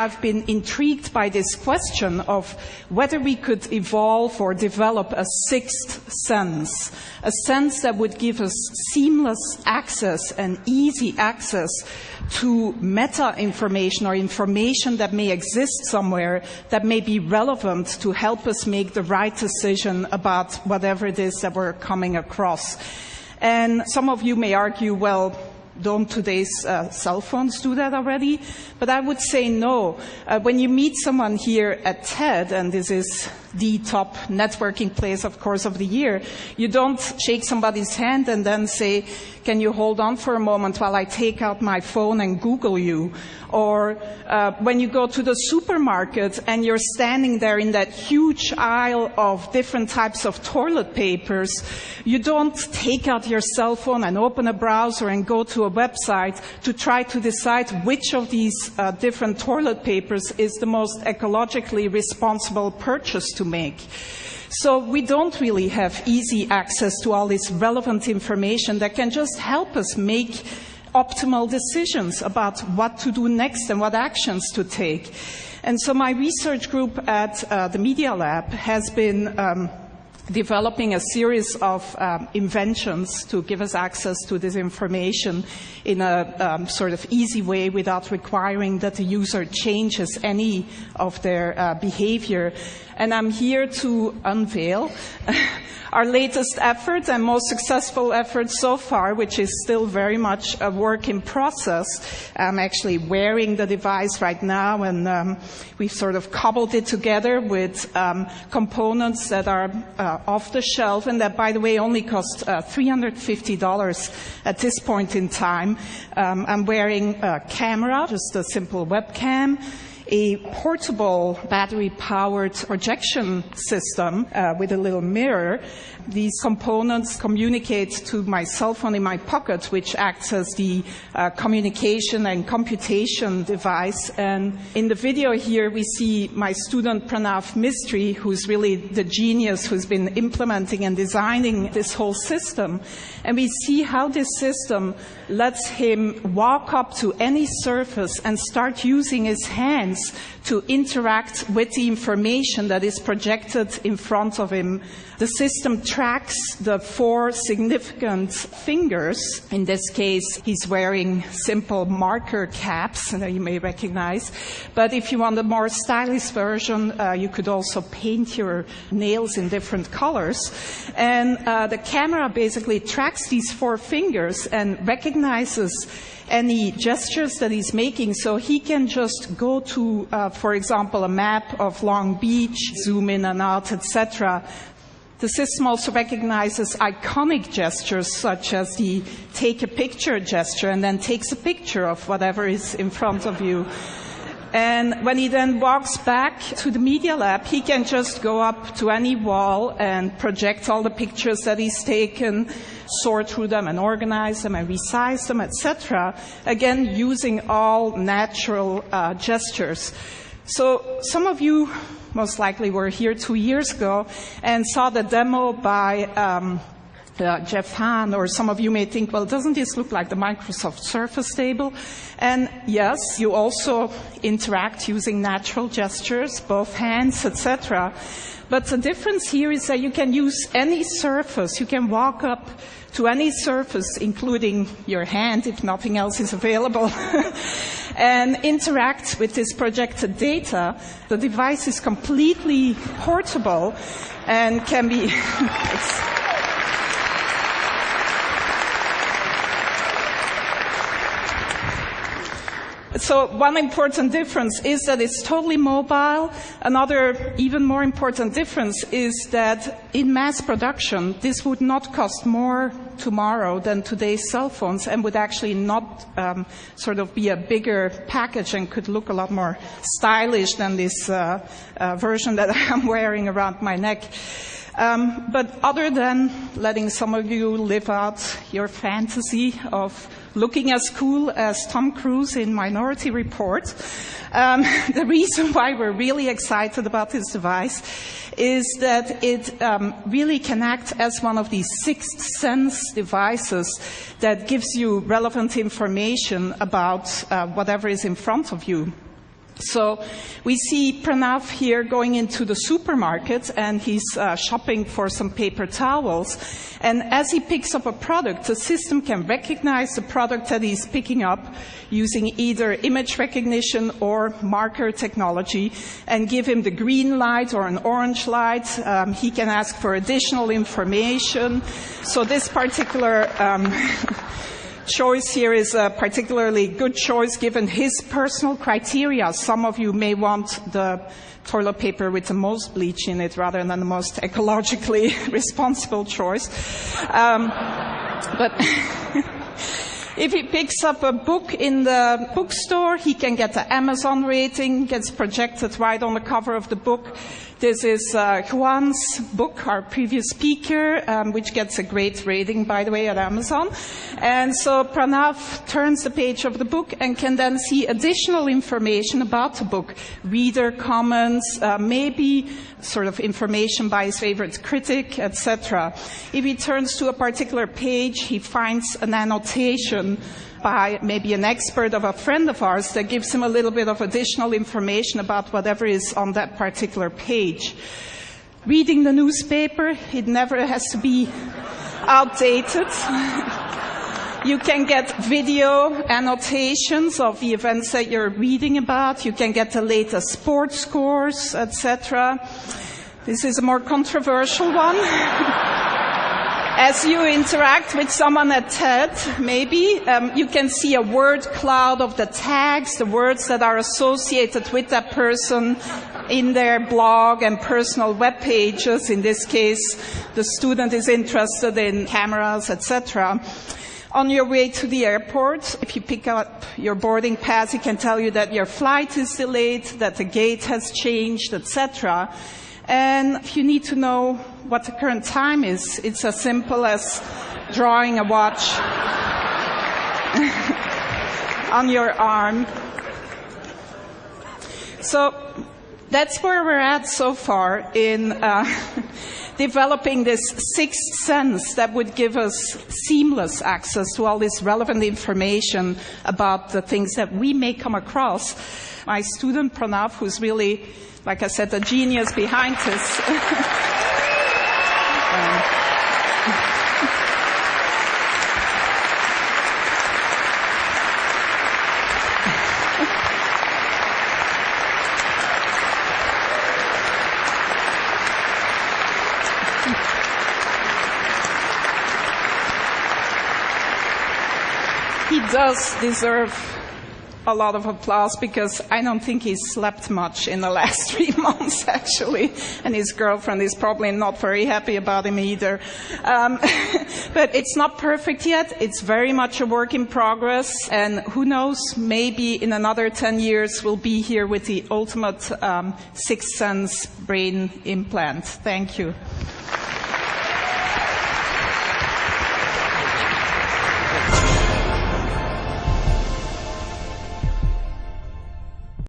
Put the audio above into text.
have been intrigued by this question of whether we could evolve or develop a sixth sense, a sense that would give us seamless access and easy access to meta information or information that may exist somewhere that may be relevant to help us make the right decision about whatever it is that we're coming across. And some of you may argue, well, don't today's cell phones do that already? But I would say no. When you meet someone here at TED, and this is the top networking place, of course, of the year, you don't shake somebody's hand and then say, can you hold on for a moment while I take out my phone and Google you? Or when you go to the supermarket and you're standing there in that huge aisle of different types of toilet papers, you don't take out your cell phone and open a browser and go to a website to try to decide which of these different toilet papers is the most ecologically responsible purchase to make. So we don't really have easy access to all this relevant information that can just help us make optimal decisions about what to do next and what actions to take. And so my research group at the Media Lab has been developing a series of inventions to give us access to this information in a sort of easy way without requiring that the user changes any of their behavior. And I'm here to unveil our latest effort and most successful effort so far, which is still very much a work in process. I'm actually wearing the device right now, and we've sort of cobbled it together with components that are off the shelf, and that, by the way, only cost $350 at this point in time. I'm wearing a camera, just a simple webcam, a portable battery-powered projection system with a little mirror. These components communicate to my cell phone in my pocket, which acts as the communication and computation device. And in the video here, we see my student Pranav Mistry, who's really the genius who's been implementing and designing this whole system. And we see how this system lets him walk up to any surface and start using his hands to interact with the information that is projected in front of him. The system tracks the 4 significant fingers. In this case, he's wearing simple marker caps that you may recognize. But if you want a more stylish version, you could also paint your nails in different colors. And the camera basically tracks these 4 fingers and recognizes any gestures that he's making, so he can just go to, for example, a map of Long Beach, zoom in and out, etc. The system also recognizes iconic gestures, such as the take a picture gesture, and then takes a picture of whatever is in front of you. And when he then walks back to the Media Lab, he can just go up to any wall and project all the pictures that he's taken, sort through them and organize them and resize them, etc. Again, using all natural gestures. So some of you most likely were here 2 years ago and saw the demo by Jeff Hahn, or some of you may think, well, doesn't this look like the Microsoft Surface table? And yes, you also interact using natural gestures, both hands, etc. But the difference here is that you can use any surface. You can walk up to any surface, including your hand, if nothing else is available, and interact with this projected data. The device is completely portable and can be... So one important difference is that it's totally mobile. Another even more important difference is that in mass production, this would not cost more tomorrow than today's cell phones, and would actually not sort of be a bigger package and could look a lot more stylish than this version that I'm wearing around my neck. But other than letting some of you live out your fantasy of looking as cool as Tom Cruise in Minority Report, the reason why we're really excited about this device is that it really can act as one of these sixth sense devices that gives you relevant information about whatever is in front of you. So we see Pranav here going into the supermarket, and he's shopping for some paper towels. And as he picks up a product, the system can recognize the product that he's picking up using either image recognition or marker technology and give him the green light or an orange light. He can ask for additional information. So this particular choice here is a particularly good choice given his personal criteria. Some of you may want the toilet paper with the most bleach in it rather than the most ecologically responsible choice. But if he picks up a book in the bookstore, he can get the Amazon rating, gets projected right on the cover of the book. This is Juan's book, our previous speaker, which gets a great rating, by the way, at Amazon. And so Pranav turns the page of the book and can then see additional information about the book, reader comments, maybe sort of information by his favorite critic, etc. If he turns to a particular page, he finds an annotation by maybe an expert of a friend of ours that gives him a little bit of additional information about whatever is on that particular page. Reading the newspaper, it never has to be outdated. You can get video annotations of the events that you're reading about. You can get the latest sports scores, etc. This is a more controversial one. As you interact with someone at TED, maybe, you can see a word cloud of the tags, the words that are associated with that person in their blog and personal web pages. In this case, the student is interested in cameras, etc. On your way to the airport, if you pick up your boarding pass, it can tell you that your flight is delayed, that the gate has changed, etc. And if you need to know what the current time is, it's as simple as drawing a watch on your arm. So that's where we're at so far in developing this sixth sense that would give us seamless access to all this relevant information about the things that we may come across. My student Pranav, who's really, like I said, the genius behind this. He does deserve a lot of applause because I don't think he's slept much in the last 3 months, actually. And his girlfriend is probably not very happy about him either. But it's not perfect yet. It's very much a work in progress. And who knows, maybe in another 10 years we'll be here with the ultimate sixth sense brain implant. Thank you.